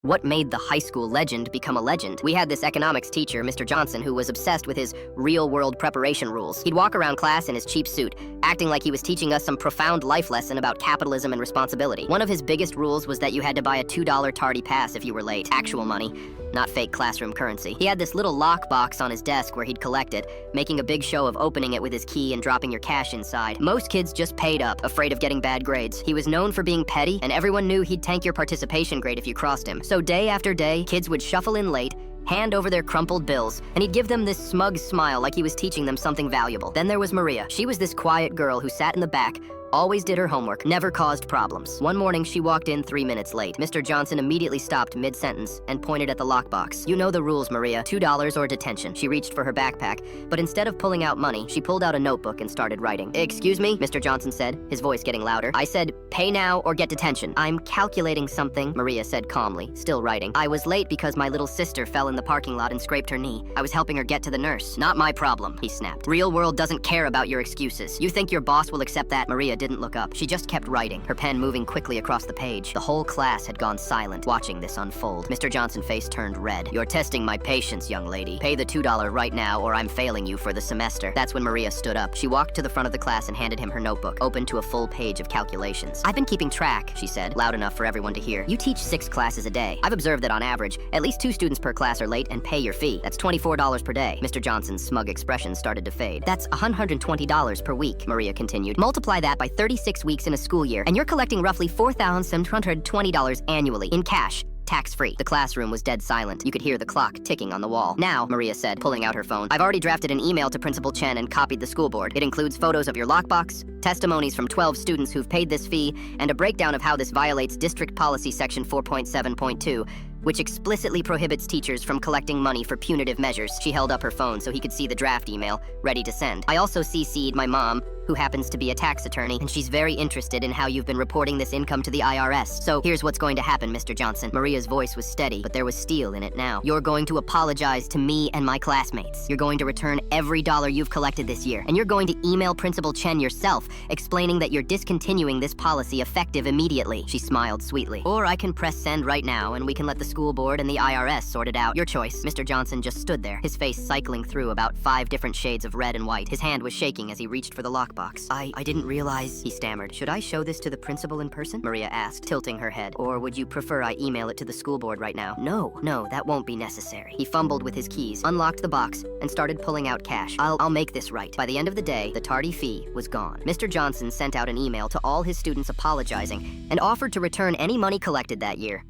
What made the high school legend become a legend? We had this economics teacher, Mr. Johnson, who was obsessed with his real-world preparation rules. He'd walk around class in his cheap suit, acting like he was teaching us some profound life lesson about capitalism and responsibility. One of his biggest rules was that you had to buy a $2 tardy pass if you were late. Actual money, not fake classroom currency. He had this little lockbox on his desk where he'd collect it, making a big show of opening it with his key and dropping your cash inside. Most kids just paid up, afraid of getting bad grades. He was known for being petty, and everyone knew he'd tank your participation grade if you crossed him. So day after day, kids would shuffle in late, hand over their crumpled bills, and he'd give them this smug smile like he was teaching them something valuable. Then there was Maria. She was this quiet girl who sat in the back, always did her homework, never caused problems. One morning, she walked in 3 minutes late. Mr. Johnson immediately stopped mid-sentence and pointed at the lockbox. "You know the rules, Maria. $2 or detention." She reached for her backpack, but instead of pulling out money, she pulled out a notebook and started writing. "Excuse me," Mr. Johnson said, his voice getting louder. "I said, pay now or get detention." "I'm calculating something," Maria said calmly, still writing. "I was late because my little sister fell in the parking lot and scraped her knee. I was helping her get to the nurse." "Not my problem," he snapped. "Real world doesn't care about your excuses. You think your boss will accept that?" Maria didn't look up. She just kept writing, her pen moving quickly across the page. The whole class had gone silent, watching this unfold. Mr. Johnson's face turned red. "You're testing my patience, young lady. Pay the $2 right now or I'm failing you for the semester." That's when Maria stood up. She walked to the front of the class and handed him her notebook, open to a full page of calculations. "I've been keeping track," she said, loud enough for everyone to hear. "You teach 6 classes a day. I've observed that on average, at least 2 students per class are late and pay your fee. That's $24 per day." Mr. Johnson's smug expression started to fade. "That's $120 per week," Maria continued. "Multiply that by 36 weeks in a school year, and you're collecting roughly $4,720 annually in cash, tax-free." The classroom was dead silent. You could hear the clock ticking on the wall. "Now," Maria said, pulling out her phone, "I've already drafted an email to Principal Chen and copied the school board. It includes photos of your lockbox, testimonies from 12 students who've paid this fee, and a breakdown of how this violates District Policy Section 4.7.2, which explicitly prohibits teachers from collecting money for punitive measures." She held up her phone so he could see the draft email, ready to send. "I also CC'd my mom, who happens to be a tax attorney, and she's very interested in how you've been reporting this income to the IRS. So here's what's going to happen, Mr. Johnson." Maria's voice was steady, but there was steel in it now. "You're going to apologize to me and my classmates. You're going to return every dollar you've collected this year, and you're going to email Principal Chen yourself, explaining that you're discontinuing this policy effective immediately." She smiled sweetly. "Or I can press send right now, and we can let the school board and the IRS sort it out. Your choice." Mr. Johnson just stood there, his face cycling through about 5 different shades of red and white. His hand was shaking as he reached for the lockbox. I didn't realize," he stammered. "Should I show this to the principal in person?" Maria asked, tilting her head. "Or would you prefer I email it to the school board right now?" No, that won't be necessary." He fumbled with his keys, unlocked the box, and started pulling out cash. I'll make this right." By the end of the day, the tardy fee was gone. Mr. Johnson sent out an email to all his students apologizing and offered to return any money collected that year.